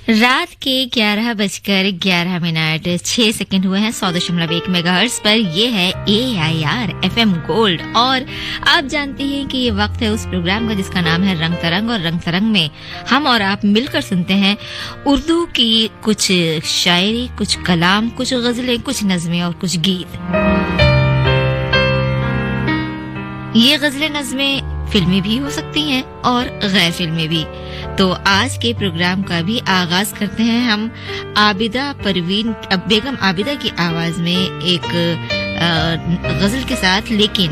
रात के 11:11 हुए हैं 100.1 मेगाहर्ट्ज पर। ये है AIR FM गोल्ड और आप जानते हैं कि ये वक्त है उस प्रोग्राम का जिसका नाम है रंग तरंग। और रंग तरंग में हम और आप मिलकर सुनते हैं उर्दू की कुछ शायरी, कुछ कलाम, कुछ गजलें, कुछ नज़में और कुछ गीत। ये गजलें नज़में फिल्मी भी हो सकती हैं और गैर फिल्मी भी। तो आज के प्रोग्राम का भी आगाज करते हैं हम बेगम आबिदा की आवाज में एक गजल के साथ। लेकिन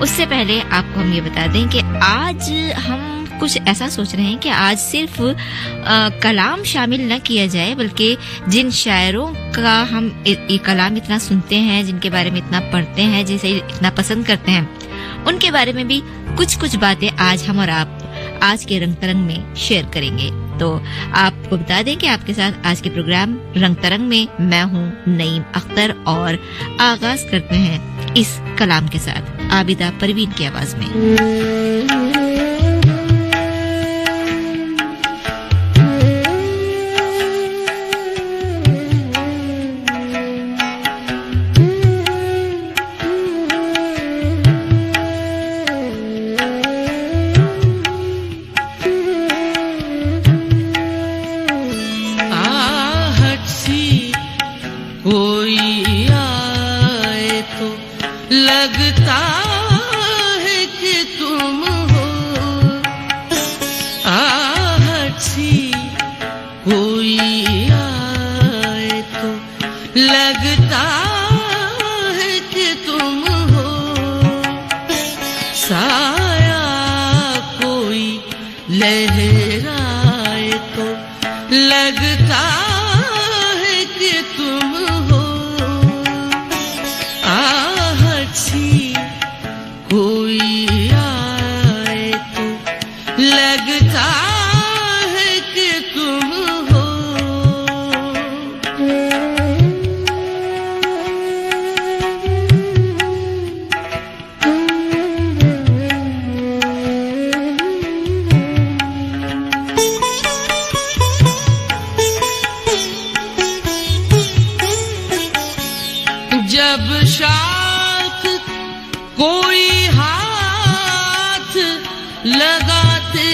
उससे पहले आपको हम ये बता दें कि आज हम कुछ ऐसा सोच रहे हैं कि आज सिर्फ कलाम शामिल न किया जाए, बल्कि जिन शायरों का हम कलाम इतना सुनते हैं, जिनके बारे में इतना पढ़ते हैं, जिसे इतना पसंद करते हैं, उनके बारे में भी कुछ कुछ बातें आज हम और आप आज के रंग तरंग में शेयर करेंगे। तो आपको बता दें कि आपके साथ आज के प्रोग्राम रंग तरंग में मैं हूं नईम अख्तर और आगाज करते हैं इस कलाम के साथ आबिदा परवीन की आवाज में। लगता है कि तुम हो आहट सी, कोई आए तो लगता है कि तुम हो साया, कोई लहराए तो लगता है कि तुम हो कोई आए तो लगता है कि तुम हो। जब शाख कोई हाथ लगाते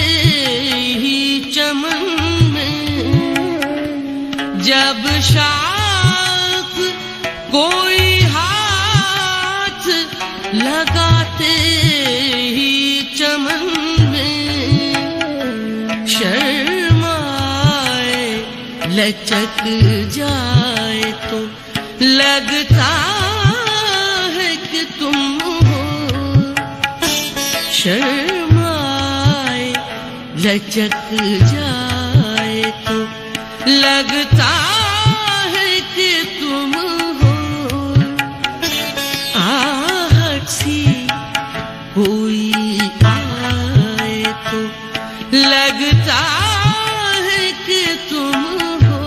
ही चमन में, जब शाख कोई हाथ लगाते ही चमन में, शर्माए लचक जाए तो लगता है कि तुम हो शर्माए लचक जाए तो लगता है कि तुम हो आहट सी, कोई आए तो लगता है कि तुम हो।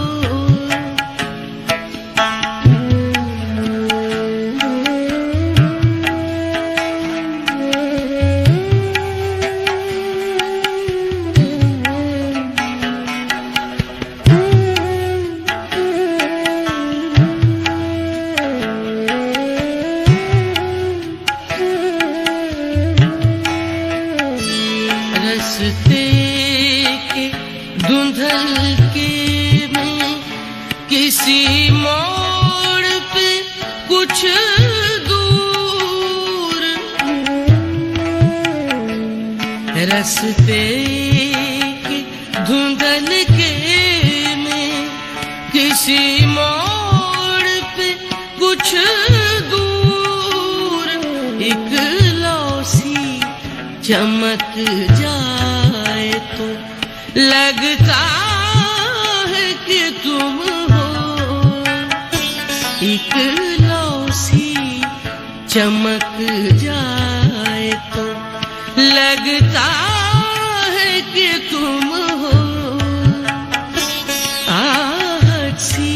रस्ते के धुंधल के में किसी मोड़ पे कुछ दूर, रस्ते के धुंधल के में किसी मोड़ पे कुछ दूर एक लौसी चमक जाए तो लगता है कि तुम हो एक लौसी चमक जाए तो लगता है कि तुम हो आहट सी,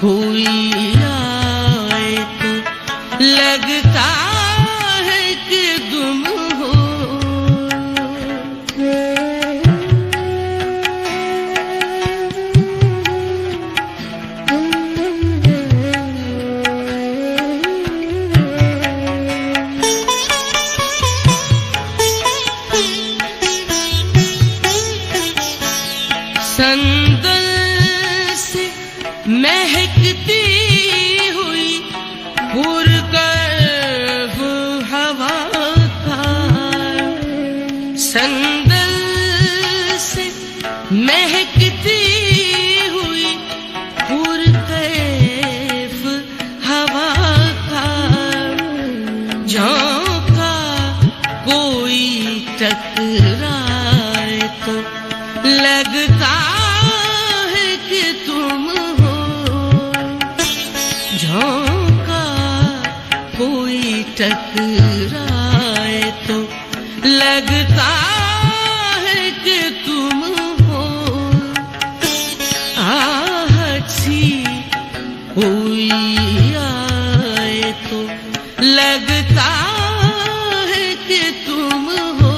कोई आए तो लगता है कि तुम हो। संदल से महकती हुई पुरकैफ हवा का, संदल से महकती हुई पुरकैफ हवा का, झोंका कोई टकराए तो लगता है कि तुम हो, झोंका कोई टकराए तो लगता है कि तुम हो, आहट सी कोई आए तो लगता है कि तुम हो।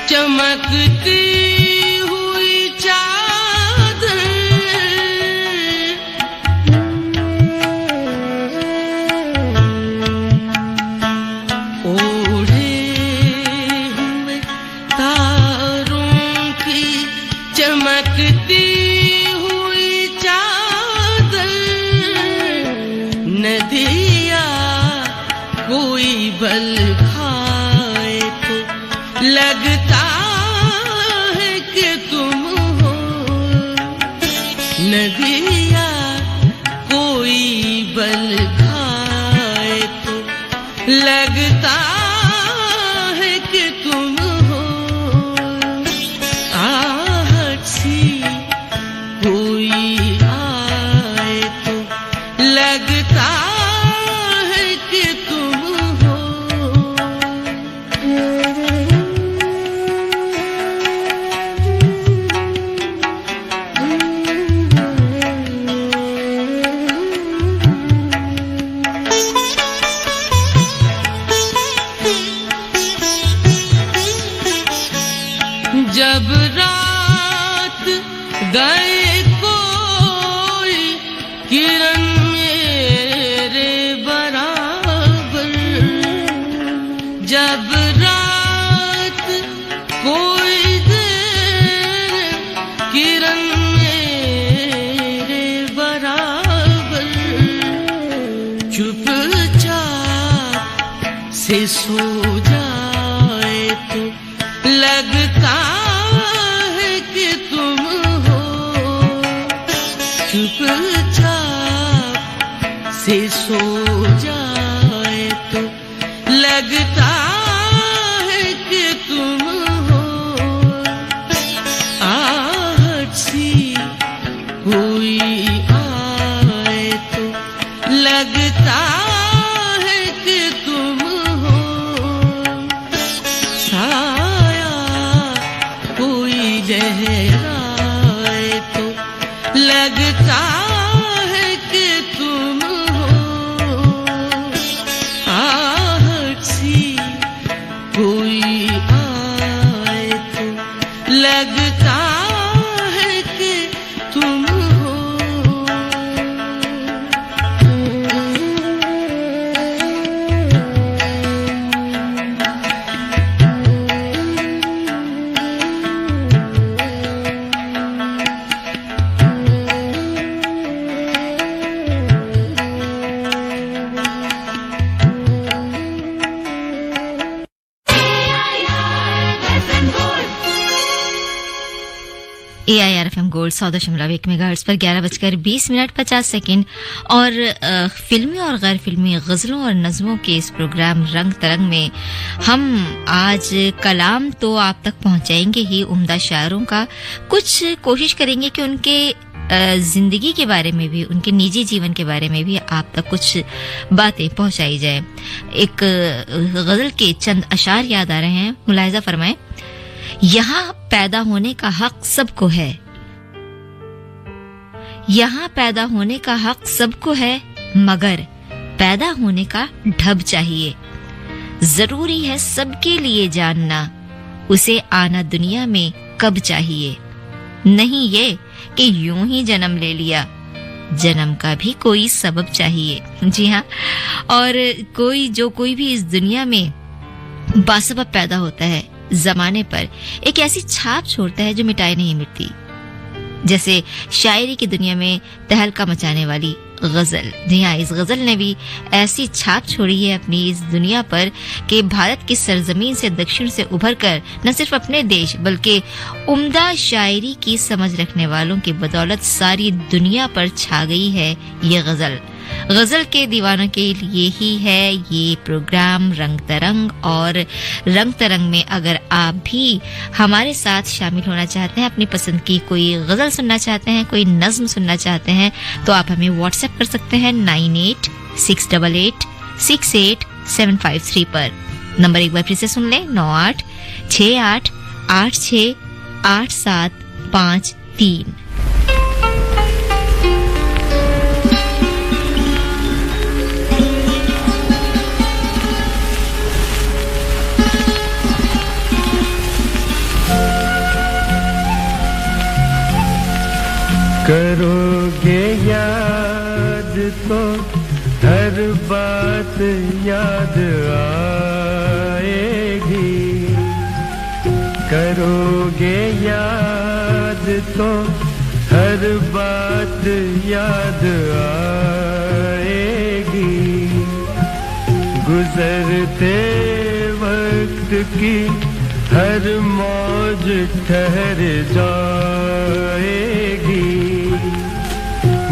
चमकती हुई चादर, ओढ़े हुए तारों की चमकती हुई चादर, नदिया कोई बल खाए तो लगता है कि तुम हो, नदिया कोई बल खाए तो लगता है कि तुम हो, आहट सी कोई आए तो लगता है कि तुम हो। जब रात गए कोई किरण मेरे बराबर, जब रात कोई देर किरण मेरे बराबर, चुपचाप से सो जाए तो लगता है कि तुम हो, चुपचाप से सो जाए तो लगता है कि तुम हो, आहट सी कोई आए तो लगता है कि तुम हो, साया कोई लहराए तो लगता है कि तुम हो, आहट सी कोई आए तो लगता है कि तुम हो। AIR FM गोल्ड 100.1 मेगाहर्ट्ज पर 11:20:50 और फिल्मी और गैर फिल्मी गजलों और नज़मों के इस प्रोग्राम रंग तरंग में हम आज कलाम तो आप तक पहुंचाएंगे ही, उम्दा शायरों का कुछ कोशिश करेंगे कि उनके जिंदगी के बारे में भी, उनके निजी जीवन के बारे में भी आप तक कुछ बातें पहुंचाई जाए। एक गजल के चंद अशार याद आ रहे हैं, मुलाहिजा फरमाएं। यहाँ पैदा होने का हक सबको है, यहाँ पैदा होने का हक सबको है, मगर पैदा होने का ढब चाहिए। जरूरी है सबके लिए जानना, उसे आना दुनिया में कब चाहिए। नहीं ये कि यूं ही जन्म ले लिया, जन्म का भी कोई सबब चाहिए। जी हाँ, और कोई भी इस दुनिया में बासबब पैदा होता है, जमाने पर एक ऐसी छाप छोड़ता है जो मिटाई नहीं मिटती। जैसे शायरी की दुनिया में तहलका मचाने वाली गजल। जी हाँ, इस गजल ने भी ऐसी छाप छोड़ी है अपनी इस दुनिया पर कि भारत की सरजमीन से दक्षिण से उभर कर न सिर्फ अपने देश बल्कि उम्दा शायरी की समझ रखने वालों की बदौलत सारी दुनिया पर छा गई है ये गजल। गजल के दीवानों के लिए ही है ये प्रोग्राम रंग तरंग। और रंग तरंग में अगर आप भी हमारे साथ शामिल होना चाहते हैं, अपनी पसंद की कोई गजल सुनना चाहते हैं, कोई नज्म सुनना चाहते हैं, तो आप हमें व्हाट्सएप कर सकते हैं 9868868753 पर। नंबर एक बार फिर से सुन लें, 9868868753। करोगे याद तो हर बात याद आएगी। करोगे याद तो हर बात याद आएगी। गुजरते वक्त की हर मौज ठहर जाएगी।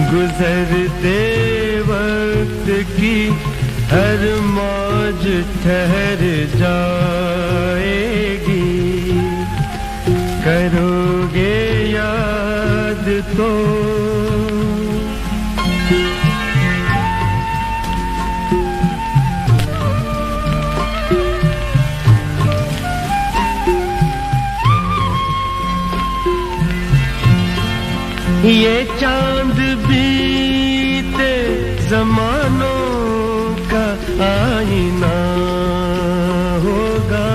गुजरते वक्त की हर मौज ठहर जाएगी। करोगे याद तो ये चांद बीते जमानों का आईना होगा।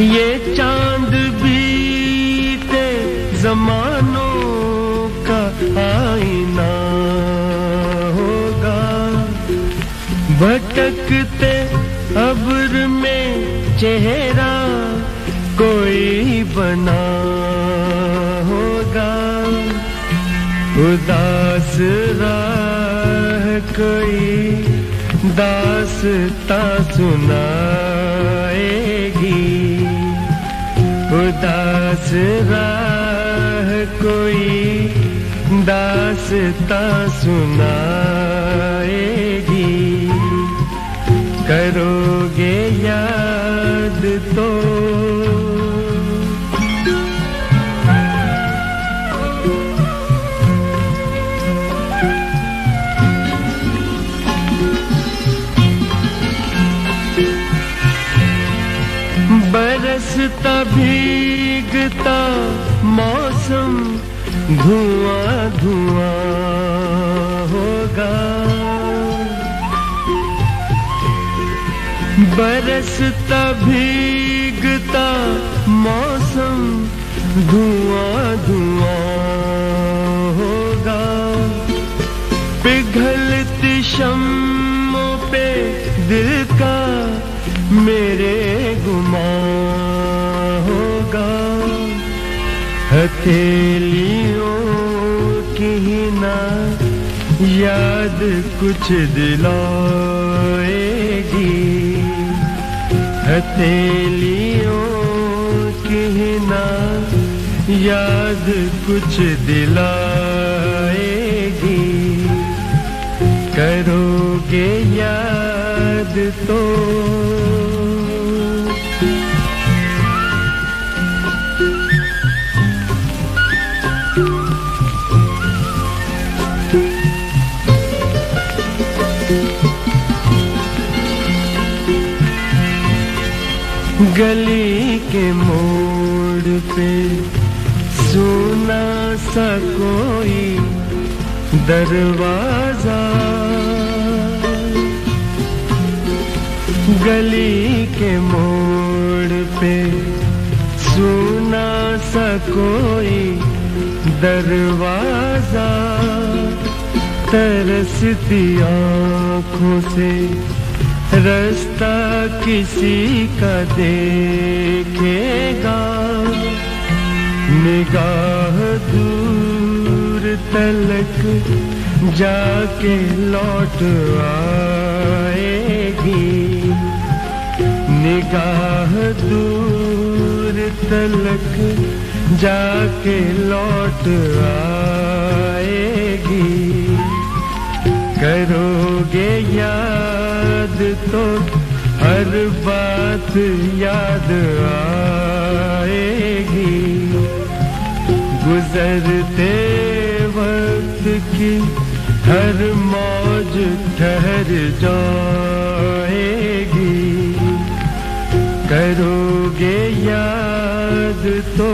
ये चांद बीते जमानों का आईना होगा। भटकते अब्र में चेहरा कोई बना होगा। उदास राह कोई दास्तां सुनाएगी। उदास राह कोई दास्तां सुनाएगी। करोगे याद तो बरसता भीगता मौसम धुआं धुआं होगा। बरसता भीगता मौसम धुआं धुआं होगा। पिघलती शम्मों पे दिल का मेरे गुमां होगा। हथेलियों की ना याद कुछ दिलाएगी। हथेलियों की ना याद कुछ दिलाएगी। करोगे याद तो गली के मोड़ पे सुना सा कोई दरवाजा, गली के मोड़ पे सुना सा कोई दरवाजा, तरसती आँखों से रास्ता किसी का देखेगा, निगाह दूर तलक जाके लौट आएगी, निगाह दूर तलक जाके लौट आएगी। करोगे याद तो हर बात याद आएगी, गुजरते वक्त की हर मौज ठहर जाएगी। करोगे याद तो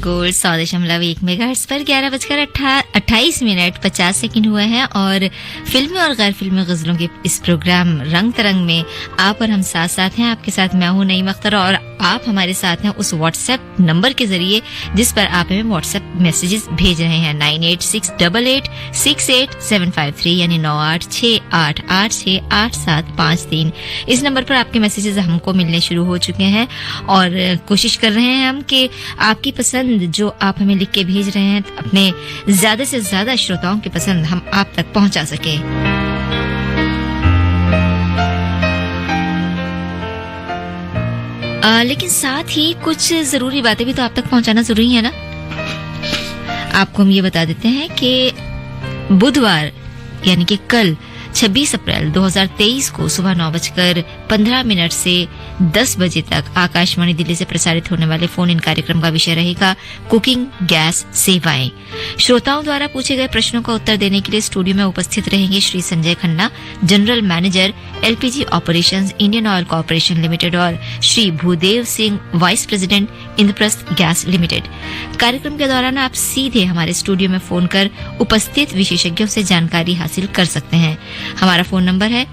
गोल्ड 100.1 मेगाहर्ट्ज पर 11:28 हुए हैं और फिल्मी और गैर फिल्मी गजलों के इस प्रोग्राम रंग तरंग में आप और हम साथ साथ हैं। आपके साथ मैं हूं नईम अख्तर और आप हमारे साथ हैं उस व्हाट्सएप नंबर के जरिए जिस पर आप हमें व्हाट्सएप मैसेजेस भेज रहे हैं 9868868753 यानी 9868868753। इस नंबर पर आपके मैसेजेस हमको मिलने शुरू हो चुके हैं और कोशिश कर रहे हैं हम कि आपकी पसंद जो आप हमें लिख के भेज रहे हैं अपने ज्यादा से ज्यादा श्रोताओं की पसंद हम आप तक पहुंचा सके। लेकिन साथ ही कुछ जरूरी बातें भी तो आप तक पहुंचाना जरूरी है ना। आपको हम ये बता देते हैं कि बुधवार यानी कि कल 26 अप्रैल 2023 को सुबह 9:15 से 10 बजे तक आकाशवाणी दिल्ली से प्रसारित होने वाले फोन इन कार्यक्रम का विषय रहेगा कुकिंग गैस सेवाएं। श्रोताओं द्वारा पूछे गए प्रश्नों का उत्तर देने के लिए स्टूडियो में उपस्थित रहेंगे Shri Sanjay Khanna, general manager LPG operations Indian oil corporation limited और Shri Bhudev Singh, vice president Indraprastha gas limited. कार्यक्रम के दौरान आप सीधे हमारे स्टूडियो में फोन कर उपस्थित विशेषज्ञों से जानकारी हासिल कर सकते हैं। हमारा फोन नंबर है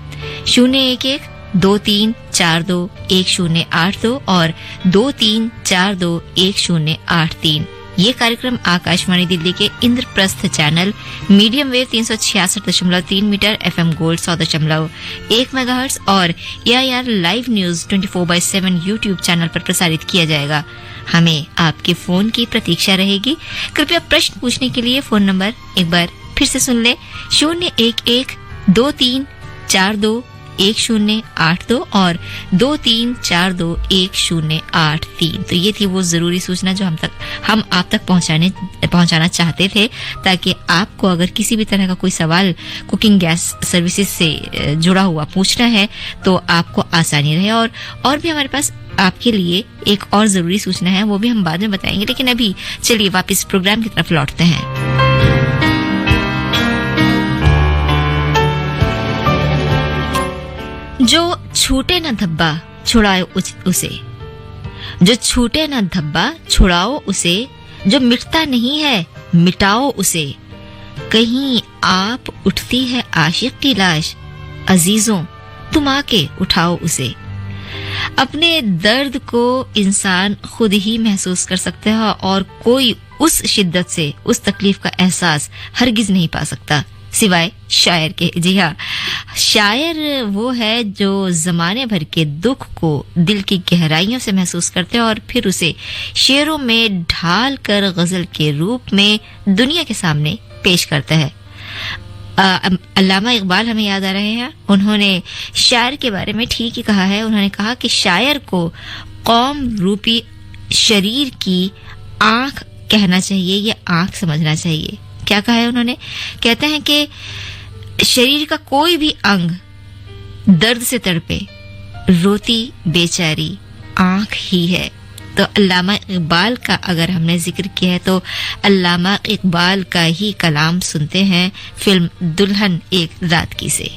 011-2342-1082 और 2342-1083। ये कार्यक्रम आकाशवाणी दिल्ली के Indraprastha channel medium wave 366.3 metre FM gold 100.1 megahertz और AIR live news 24/7 YouTube channel पर प्रसारित किया जाएगा। हमें आपके फोन की प्रतीक्षा रहेगी। कृपया प्रश्न पूछने के लिए फोन नंबर एक बार फिर से सुन ले 011-2342-1082 और 2342-1083। तो ये थी वो जरूरी सूचना जो हम आप तक पहुंचाना चाहते थे, ताकि आपको अगर किसी भी तरह का कोई सवाल कुकिंग गैस सर्विसेज से जुड़ा हुआ पूछना है तो आपको आसानी रहे। और भी हमारे पास आपके लिए एक और जरूरी सूचना है, वो भी हम बाद में बताएंगे। लेकिन अभी चलिए वापस प्रोग्राम की तरफ लौटते हैं। जो छूटे न धब्बा छुड़ाओ उसे, जो छूटे न धब्बा छुड़ाओ उसे, जो मिटता नहीं है मिटाओ उसे, कहीं आप उठती है आशिक की लाश, अजीजों तुम आके उठाओ उसे। अपने दर्द को इंसान खुद ही महसूस कर सकता है और कोई उस शिद्दत से उस तकलीफ का एहसास हरगिज नहीं पा सकता सिवाय शायर के। जी हाँ, शायर वो है जो जमाने भर के दुख को दिल की गहराइयों से महसूस करते हैं और फिर उसे शेरों में ढाल कर गजल के रूप में दुनिया के सामने पेश करता है। अल्लामा इकबाल हमें याद आ रहे हैं। उन्होंने शायर के बारे में ठीक ही कहा है। उन्होंने कहा कि शायर को कौम रूपी शरीर की आंख कहना चाहिए, ये आंख समझना चाहिए। क्या कहा है उन्होंने? कहते हैं कि शरीर का कोई भी अंग दर्द से तड़पे, रोती बेचारी आंख ही है। तो अल्लामा इकबाल का अगर हमने जिक्र किया है तो अल्लामा इकबाल का ही कलाम सुनते हैं फिल्म दुल्हन एक रात की से।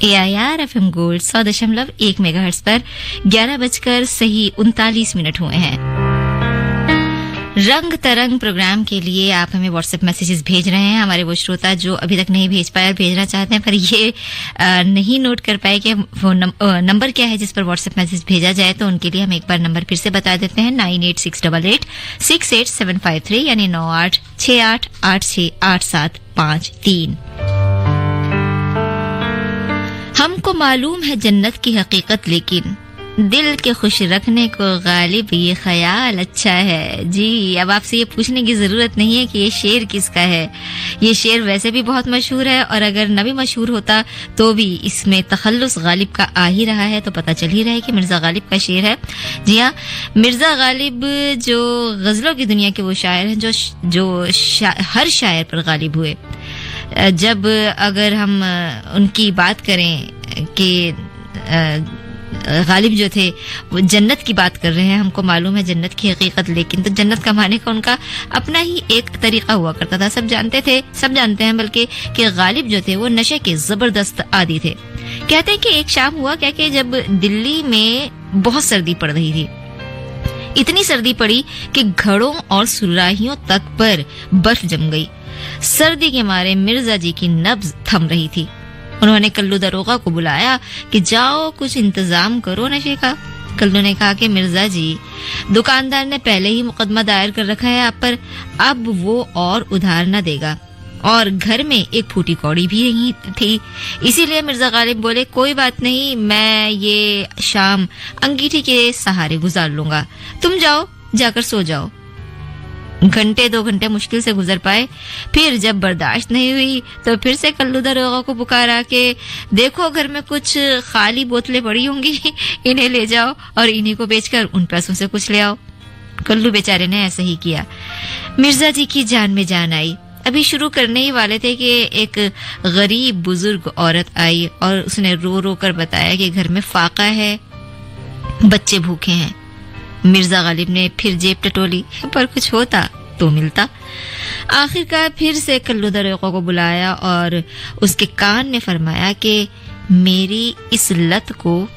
AIR FM गोल्ड 100.1 मेगाहर्ट्ज पर 11:39 हुए हैं। रंग तरंग प्रोग्राम के लिए आप हमें व्हाट्सएप मैसेजेस भेज रहे हैं। हमारे वो श्रोता जो अभी तक नहीं भेज पाए और भेजना चाहते हैं पर ये नहीं नोट कर पाए कि वो नंबर क्या है जिस पर व्हाट्सएप मैसेज भेजा जाए, तो उनके लिए हम एक बार नंबर फिर से बता देते हैं 9868868753 यानी 9868868753। हमको मालूम है जन्नत की हकीकत लेकिन दिल के खुश रखने को गालिब ये ख्याल अच्छा है। जी, अब आपसे ये पूछने की जरूरत नहीं है कि ये शेर किसका है। ये शेर वैसे भी बहुत मशहूर है और अगर न भी मशहूर होता तो भी इसमें तखल्लुस गालिब का आ ही रहा है तो पता चल ही रहा है कि मिर्जा गालिब का शेर है। जी हाँ, मिर्जा गालिब जो गजलों की दुनिया के वो शायर हैं जो हर शायर पर गालिब हुए। जब अगर हम उनकी बात करें कि गालिब जो थे वो जन्नत की बात कर रहे हैं, हमको मालूम है जन्नत की हकीकत लेकिन, तो जन्नत कमाने का उनका अपना ही एक तरीका हुआ करता था। सब जानते हैं बल्कि कि गालिब जो थे वो नशे के जबरदस्त आदी थे। कहते हैं कि एक शाम हुआ क्या कि जब दिल्ली में बहुत सर्दी पड़ रही थी, इतनी सर्दी पड़ी कि घड़ों और सुराहियों तक पर बर्फ जम गई। सर्दी के मारे मिर्जा जी की नब्ज थम रही थी। उन्होंने कल्लू दरोगा को बुलाया कि जाओ कुछ इंतजाम करो नशे का। कल्लू ने कहा कि मिर्जा जी, दुकानदार ने पहले ही मुकदमा दायर कर रखा है आप पर, अब वो और उधार न देगा और घर में एक फूटी कौड़ी भी नहीं थी। इसीलिए मिर्जा गालिब बोले कोई बात नहीं, मैं ये शाम अंगीठी के सहारे गुजार लूंगा, तुम जाओ जाकर सो जाओ। घंटे 2 घंटे मुश्किल से गुजर पाए। फिर जब बर्दाश्त नहीं हुई तो फिर से कल्लू दरोगा को पुकारा कि देखो घर में कुछ खाली बोतलें पड़ी होंगी, इन्हें ले जाओ और इन्हीं को बेचकर उन पैसों से कुछ ले आओ। कल्लू बेचारे ने ऐसा ही किया। मिर्जा जी की जान में जान आई। अभी शुरू करने ही वाले थे कि एक गरीब बुजुर्ग औरत आई और उसने रो रो कर बताया कि घर में फाका है, बच्चे भूखे हैं। मिर्जा गालिब ने फिर जेब टटोली पर कुछ होता तो मिलता। आखिरकार फिर से कल्लू दरोगा को बुलाया और उसके कान में फरमाया कि मेरी इस लत को,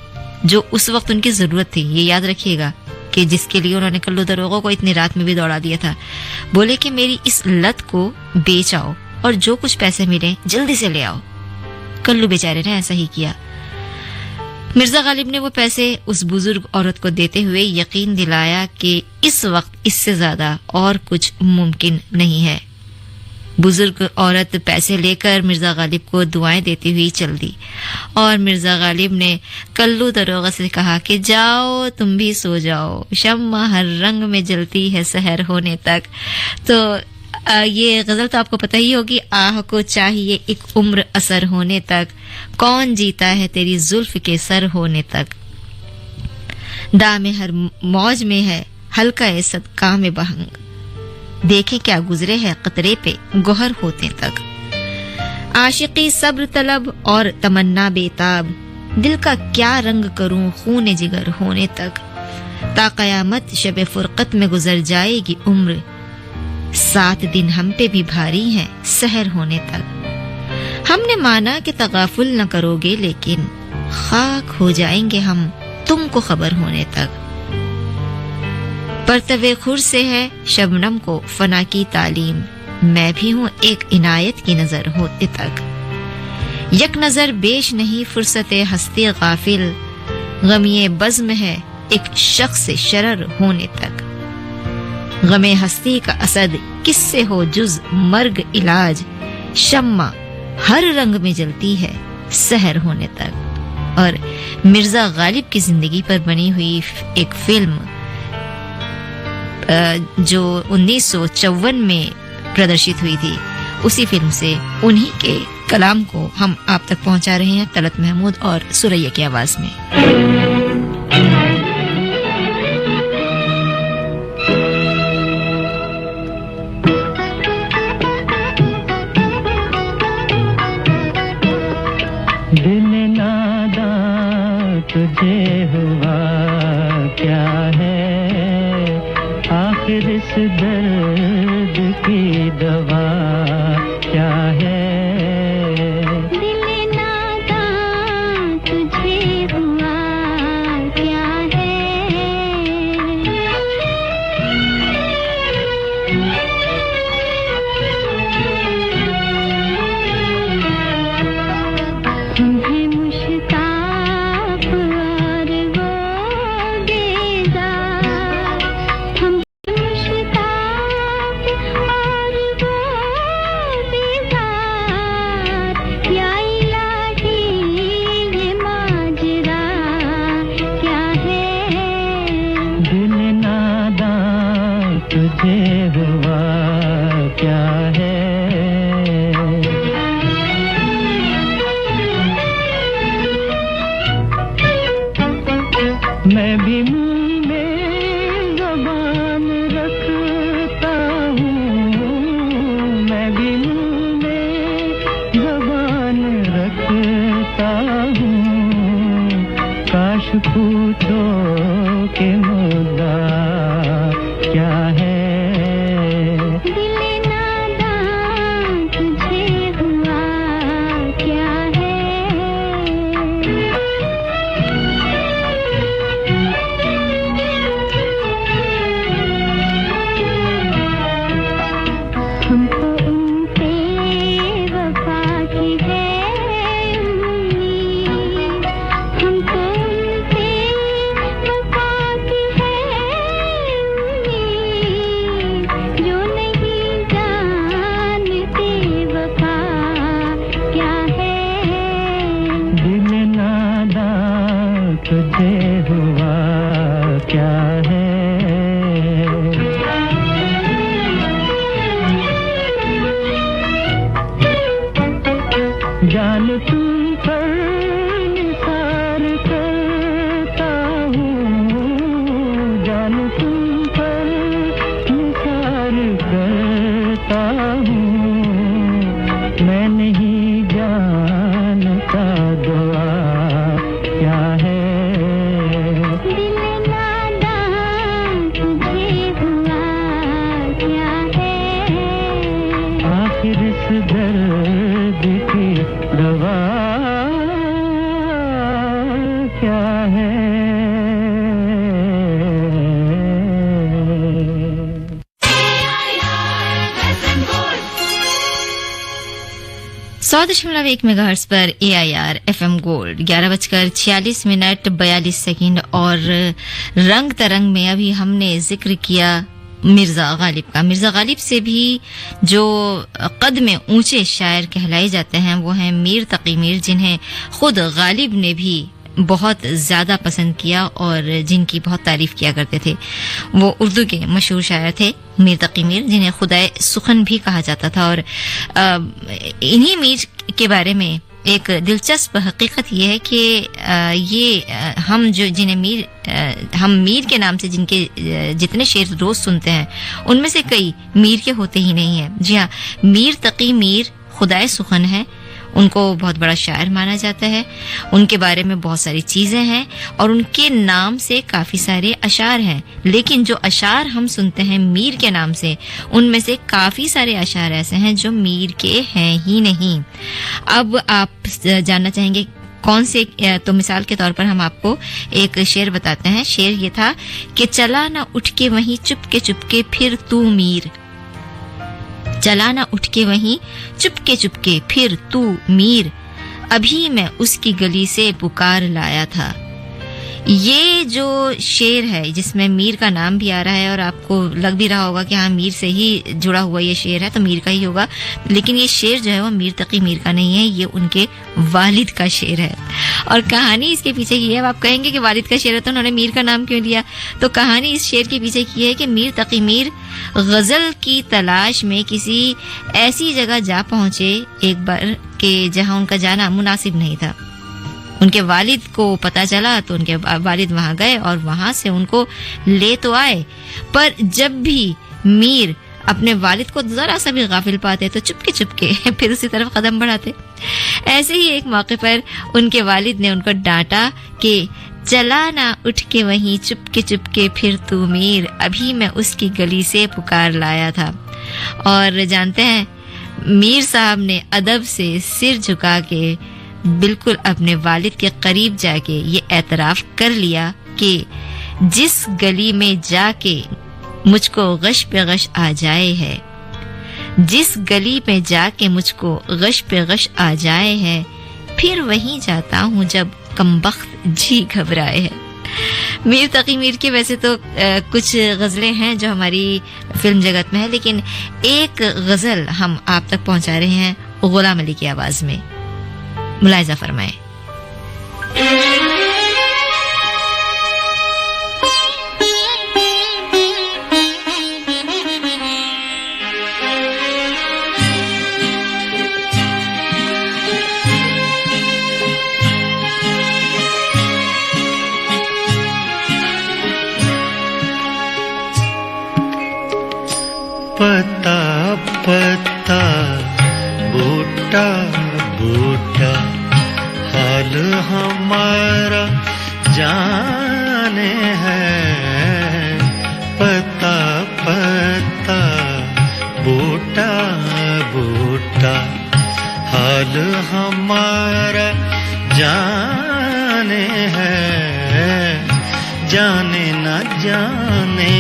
जो उस वक्त उनकी जरूरत थी, ये याद रखिएगा कि जिसके लिए उन्होंने कल्लू दरोगा को इतनी रात में भी दौड़ा दिया था, बोले कि मेरी इस लत को बेच आओ और जो कुछ पैसे मिले जल्दी से ले आओ। कल्लू बेचारे ने ऐसा ही किया। मिर्जा गालिब ने वो पैसे उस बुजुर्ग औरत को देते हुए यकीन दिलाया कि इस वक्त इससे ज्यादा और कुछ मुमकिन नहीं है। बुजुर्ग औरत पैसे लेकर मिर्जा गालिब को दुआएं देती हुई चल दी और मिर्जा गालिब ने कल्लू दरोगा से कहा कि जाओ तुम भी सो जाओ, शम्मा हर रंग में जलती है सहर होने तक। तो ये गजल तो आपको पता ही होगी, आह को चाहिए एक उम्र असर होने तक, कौन जीता है तेरी जुल्फ के सर होने तक, दाम हर मौज में है हल्का सदका में बहंग, देखे क्या गुजरे है कतरे पे गोहर होते तक, आशिकी सब्र तलब और तमन्ना बेताब, दिल का क्या रंग करूं खून जिगर होने तक, ता कयामत शब फुरकत में गुजर जाएगी उम्र, 7 दिन हम पे भी भारी हैं सहर होने तक। हमने माना कि तगाफुल न करोगे लेकिन खाक हो जाएंगे हम तुमको खबर होने तक, परतवे खुर से है शबनम को फना की तालीम, मैं भी हूँ एक इनायत की नजर होते तक, यक नजर बेश नहीं फुर्सते हस्ती गाफिल, गमिए बज़्म है एक शख्स से शरर होने तक, गमे हस्ती का असद किससे हो जुज मर्ग इलाज, शम्मा हर रंग में जलती है सहर होने तक। और मिर्जा गालिब की जिंदगी पर बनी हुई एक फिल्म जो 1954 में प्रदर्शित हुई थी, उसी फिल्म से उन्हीं के कलाम को हम आप तक पहुंचा रहे हैं तलत महमूद और सुरैया की आवाज में। तुझे हुआ क्या है आखिर इस दर्द की दवा क्या है, दिल नादान तुझे हुआ क्या है मैं भी मुंह में ज़बान रखता हूँ मैं भी मुंह में ज़बान रखता हूँ काश पूछो कि मुद्दा क्या है जान तुम पर निसार करता हूँ जान तुम पर निसार करता हूँ मैं नहीं जानता दुआ क्या है दिल नादान तुझे हुआ क्या है आखिर इस दर्द की दवा क्या है सौ दशमलव 1 मेगाहर्ट्ज पर AIR FM गोल्ड 11:46 और रंग तरंग में अभी हमने जिक्र किया मिर्जा गालिब का। मिर्जा गालिब से भी जो कद में ऊंचे शायर कहलाए जाते हैं वो हैं मीर तकी मीर, जिन्हें खुद गालिब ने भी बहुत ज्यादा पसंद किया और जिनकी बहुत तारीफ किया करते थे। वो उर्दू के मशहूर शायर थे मीर तकी मीर, जिन्हें खुदाए सुखन भी कहा जाता था। और इन्हीं मीर के बारे में एक दिलचस्प हकीकत ये है कि ये हम जो जिन्हें हम मीर के नाम से जिनके जितने शेर रोज सुनते हैं उनमें से कई मीर के होते ही नहीं है। जी हाँ, मीर तकी मीर खुदाए सुखन है, उनको बहुत बड़ा शायर माना जाता है। उनके बारे में बहुत सारी चीजें हैं और उनके नाम से काफी सारे अशार हैं, लेकिन जो अशार हम सुनते हैं मीर के नाम से उनमें से काफी सारे अशार ऐसे हैं जो मीर के हैं ही नहीं। अब आप जानना चाहेंगे कौन से, तो मिसाल के तौर पर हम आपको एक शेर बताते हैं। शेर ये था कि चला ना उठ के वहीं चुपके चुपके फिर तू मीर, चला ना उठ के वहीं चुपके चुपके फिर तू मीर, अभी मैं उसकी गली से पुकार लाया था। ये जो शेर है जिसमें मीर का नाम भी आ रहा है और आपको लग भी रहा होगा कि हाँ मीर से ही जुड़ा हुआ ये शेर है तो मीर का ही होगा, लेकिन ये शेर जो है वो मीर तकी मीर का नहीं है, ये उनके वालिद का शेर है। और कहानी इसके पीछे की है। अब आप कहेंगे कि वालिद का शेर है तो उन्होंने मीर का नाम क्यों लिया, तो कहानी इस शेर के पीछे की है कि मीर तकी मीर गजल की तलाश में किसी ऐसी जगह जा पहुंचे एक बार कि जहां उनका जाना मुनासिब नहीं था। उनके वालिद को पता चला तो उनके वालिद वहां गए और वहां से उनको ले तो आए, पर जब भी मीर अपने वालिद को जरा सा भी गाफिल पाते तो चुपके चुपके फिर उसी तरफ कदम बढ़ाते। ऐसे ही एक मौके पर उनके वालिद ने उनको डांटा कि चला ना उठ के वहीं चुपके चुपके फिर तू मीर, अभी मैं उसकी गली से पुकार लाया था। और जानते हैं मीर साहब ने अदब से सिर झुका के बिल्कुल अपने वालिद के करीब जाके ये एतराफ कर लिया कि जिस गली में जाके मुझको गश पे गश आ जाए है, जिस गली में जाके मुझको गश पे गश आ जाए है, फिर वहीं जाता हूँ जब कमबख्त जी घबराए है। मीर तकी मीर के वैसे तो कुछ गजलें हैं जो हमारी फिल्म जगत में है, लेकिन एक गजल हम आप तक पहुंचा रहे हैं गुलाम अली की आवाज में, मुलाहिजा फरमाएं। पता पता बूटा बूटा हाल हमारा जाने है। पता पता बूटा बूटा हाल हमारा जाने है। जाने न जाने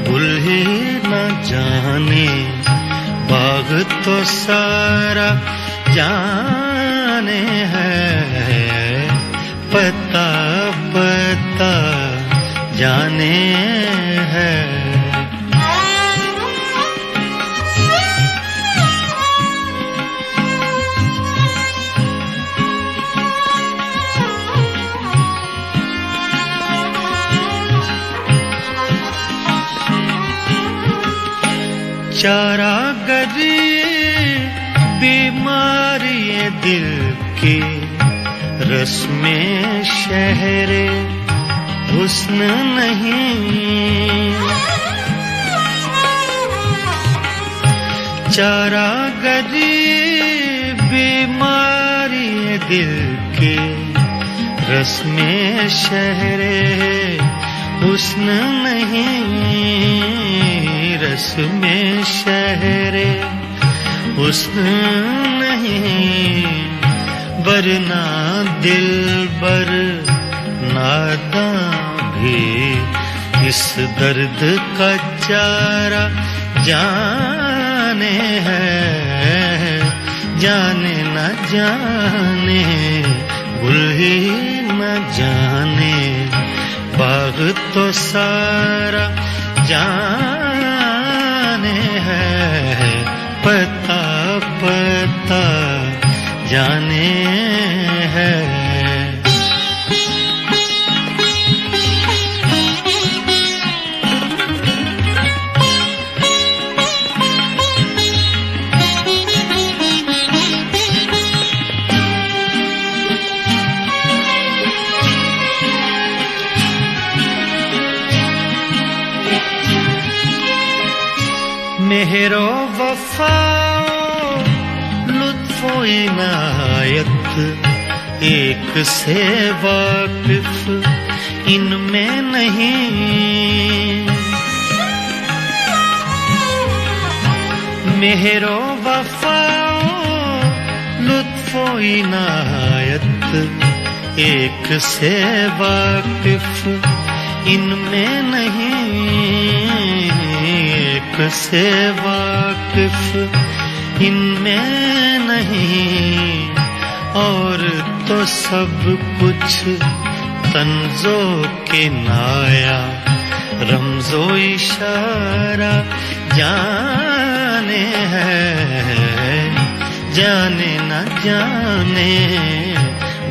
भूल ही न जाने बाग तो सारा जाने है। पता पता जाने है। चारा गरी बीमारी दिल की रस में शहरे हुस्न नहीं। चारा गरी बीमारी दिल की रस में शहरे हुस्न नहीं। रस में शहरे हुस्न नहीं। वरना दिल बर नादां भी इस दर्द का चारा जाने है। जाने न जाने भूल ही न जाने बाग तो सारा जाने है। पता पता जाने है। मेहरो वफाओ लुत्फो इनायत एक से वाकिफ इनमें नहीं। मेहरो वफाओ लुत्फो इनायत एक से वाकिफ इनमें नहीं। एक से वाकिफ इनमें नहीं। और तो सब कुछ तंजो के नाया रमजो इशारा जाने है। जाने न जाने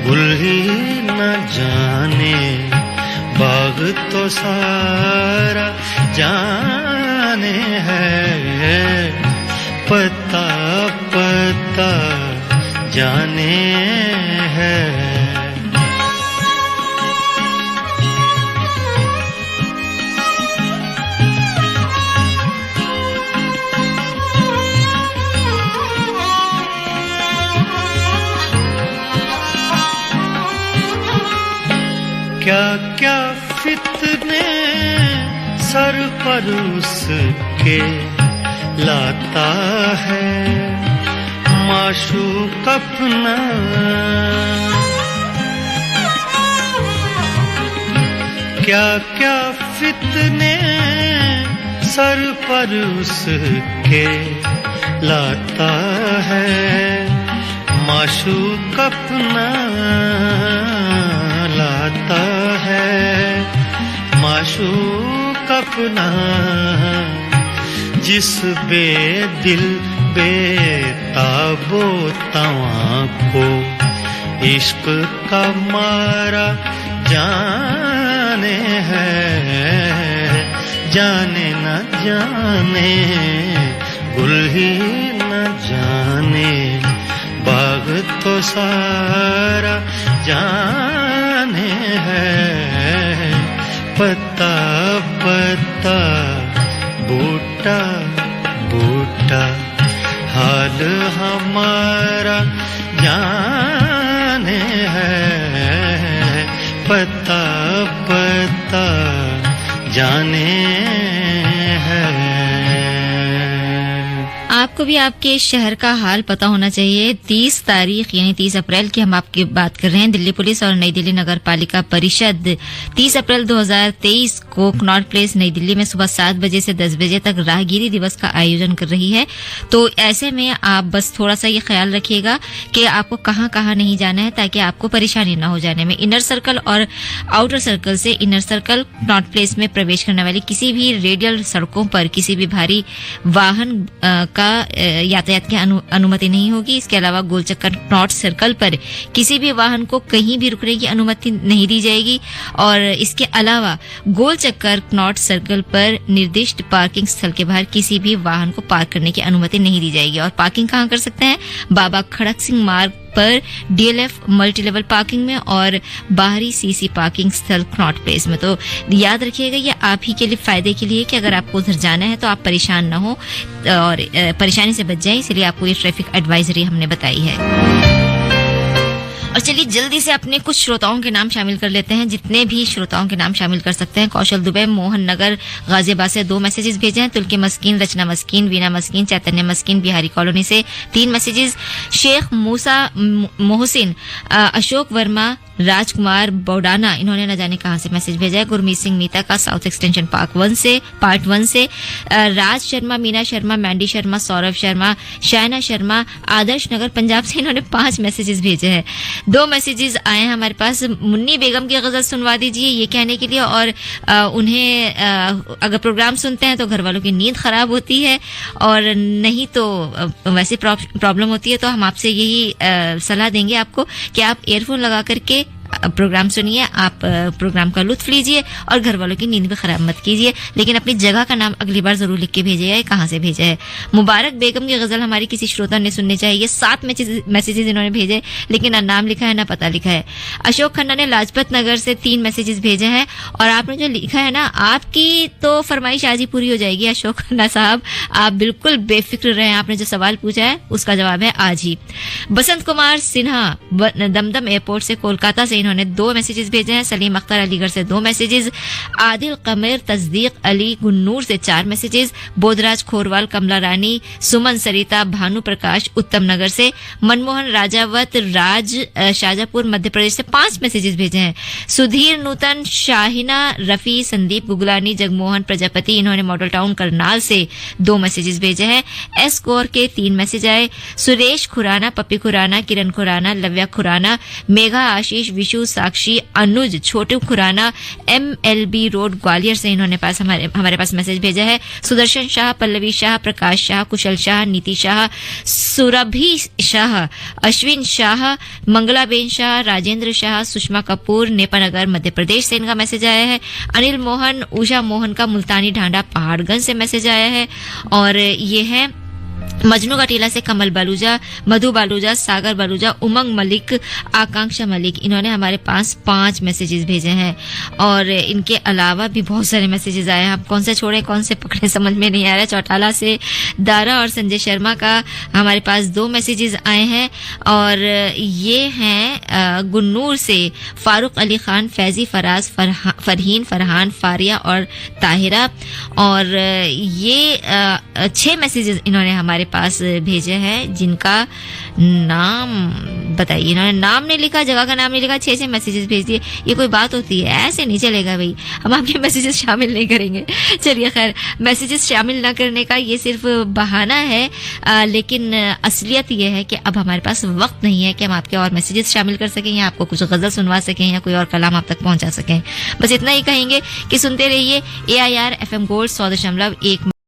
भूल ही न जाने बाग तो सारा जाने है। पता पता जाने है। क्या क्या फितने सर पर उसके लाता है माशूक अपना। क्या क्या फितने सर पर उसके लाता है माशूक अपना। लाता है माशूक अपना। जिस बेदिल बेताबो तवां को इश्क का मारा जाने है। जाने न जाने गुल ही न जाने बाग तो सारा जाने है। पता पता बूटा छोटा बूटा हाल हमारा जाने है, पता पता जाने है। आपको भी आपके शहर का हाल पता होना चाहिए। 30 तारीख यानी 30 अप्रैल की हम आपकी बात कर रहे हैं। दिल्ली पुलिस और नई दिल्ली नगर पालिका परिषद 30 अप्रैल 2023 को कनॉट प्लेस नई दिल्ली में सुबह 7 बजे से 10 बजे तक राहगीरी दिवस का आयोजन कर रही है। तो ऐसे में आप बस थोड़ा सा ये ख्याल रखिएगा कि आपको कहाँ कहाँ नहीं जाना है, ताकि आपको परेशानी ना हो जाने में। इनर सर्कल और आउटर सर्कल से इनर सर्कल कनॉट प्लेस में प्रवेश करने वाली किसी भी रेडियल सड़कों पर किसी भी भारी वाहन का यातायात की अनुमति नहीं होगी। इसके अलावा गोल चक्कर कनॉट सर्कल पर किसी भी वाहन को कहीं भी रुकने की अनुमति नहीं दी जाएगी। और इसके अलावा गोल चक्कर कनॉट सर्कल पर निर्दिष्ट पार्किंग स्थल के बाहर किसी भी वाहन को पार्क करने की अनुमति नहीं दी जाएगी। और पार्किंग कहाँ कर सकते हैं? बाबा खड़क सिंह मार्ग पर डीएलएफ मल्टी लेवल पार्किंग में और बाहरी सीसी पार्किंग स्थल कनॉट प्लेस में। तो याद रखिएगा, ये आप ही के लिए फायदे के लिए कि अगर आपको उधर जाना है तो आप परेशान ना हो और परेशानी से बच जाए, इसलिए आपको ये ट्रैफिक एडवाइजरी हमने बताई है। और चलिए जल्दी से अपने कुछ श्रोताओं के नाम शामिल कर लेते हैं, जितने भी श्रोताओं के नाम शामिल कर सकते हैं। कौशल दुबे मोहन नगर गाजियाबाद से 2 मैसेजेस भेजे हैं। तुलकी मस्कीन, रचना मस्कीन, वीना मस्कीन, चैतन्य मस्कीन बिहारी कॉलोनी से 3 मैसेजेस। शेख मूसा मोहसिन, अशोक वर्मा, राजकुमार बौडाना, इन्होंने न जाने कहां से मैसेज भेजा है। गुरमीत सिंह मीता का साउथ एक्सटेंशन पार्ट 1 से राज शर्मा, मीना शर्मा, मैंडी शर्मा, सौरभ शर्मा, शायना शर्मा, आदर्श नगर पंजाब से इन्होंने 5 मैसेजेस भेजे हैं। 2 मैसेजेस आए हैं हमारे पास। मुन्नी बेगम की गजल सुनवा दीजिए, ये कहने के लिए। और उन्हें अगर प्रोग्राम सुनते हैं तो घर वालों की नींद खराब होती है, और नहीं तो वैसे प्रॉब्लम होती है। तो हम आपसे यही सलाह देंगे आपको कि आप ईयरफोन लगा करके प्रोग्राम सुनिए, आप प्रोग्राम का लुत्फ लीजिए और घर वालों की नींद भी खराब मत कीजिए। लेकिन अपनी जगह का नाम अगली बार जरूर लिख के भेजिएगा, कहाँ से भेजा है। मुबारक बेगम की गजल हमारी किसी श्रोता ने सुननी चाहिए। 7 मैसेजेस इन्होंने भेजे, लेकिन ना नाम लिखा है ना पता लिखा है। अशोक खन्ना ने लाजपत नगर से 3 मैसेजेस भेजे हैं। और आपने जो लिखा है ना, आपकी तो फरमाइश आज ही पूरी हो जाएगी अशोक खन्ना साहब, आप बिल्कुल बेफिक्र रहें। आपने जो सवाल पूछा है उसका जवाब है आज ही। बसंत कुमार सिन्हा दमदम एयरपोर्ट से कोलकाता से इन्होंने 2 मैसेजेस भेजे हैं। सलीम अख्तर अलीगढ़ से 2 मैसेजेस। आदिल कमर तस्दीक अली गुन्नूर से 4 मैसेजेस। बोधराज खोरवाल, कमला रानी, सुमन सरिता, भानु प्रकाश उत्तम नगर से। मनमोहन राजावत राज शाजापुर मध्य प्रदेश से 5 मैसेजेस भेजे हैं। सुधीर नूतन, शाहिना रफी, संदीप गुगलानी, जगमोहन प्रजापति, इन्होंने मॉडल टाउन करनाल से 2 मैसेजेस भेजे हैं। एस कौर के 3 मैसेज आए। सुरेश खुराना, पप्पी खुराना, किरण खुराना, लव्या खुराना, मेघा आशीष, विशु, साक्षी, अनुज, छोटू खुराना, MLB रोड ग्वालियर से इन्होंने हमारे पास मैसेज भेजा है। सुदर्शन शाह, पल्लवी शाह, प्रकाश शाह, कुशल शाह, नीति शाह, सुरभि शाह, अश्विन शाह, मंगलाबेन शाह, राजेंद्र शाह, सुषमा कपूर, नेपानगर मध्य प्रदेश से इनका मैसेज आया है। अनिल मोहन, उषा मोहन का मुल्तानी ढांडा पहाड़गंज से मैसेज आया है। और ये है मजनू का टीला से कमल बालूजा, मधु बालूजा, सागर बालूजा, उमंग मलिक, आकांक्षा मलिक, इन्होंने हमारे पास 5 मैसेजेस भेजे हैं। और इनके अलावा भी बहुत सारे मैसेजेस आए हैं, आप कौन से छोड़े कौन से पकड़े समझ में नहीं आ रहा है। चौटाला से दारा और संजय शर्मा का हमारे पास 2 मैसेजेस आए हैं। और ये हैं गुन्नूर से फारूक अली खान, फैजी, फराज, फरहीन, फरहान, फारिया और ताहिरा। और ये 6 मैसेजेस इन्होंने हमारे पास भेजे हैं, जिनका नाम बताइए। इन्होंने नाम नहीं लिखा, जगह का नाम नहीं लिखा, 6 मैसेजेस भेज दिए। ये कोई बात होती है? ऐसे नहीं चलेगा भाई, हम आपके मैसेजेस शामिल नहीं करेंगे। चलिए खैर, मैसेजेस शामिल ना करने का ये सिर्फ बहाना है, लेकिन असलियत ये है कि अब हमारे पास वक्त नहीं है कि हम आपके और मैसेजेस शामिल कर सकें या आपको कुछ गजल सुनवा सकें या कोई और कलाम आप तक पहुंचा सकें। बस इतना ही कहेंगे कि सुनते रहिए AIR FM गोल्ड 100.1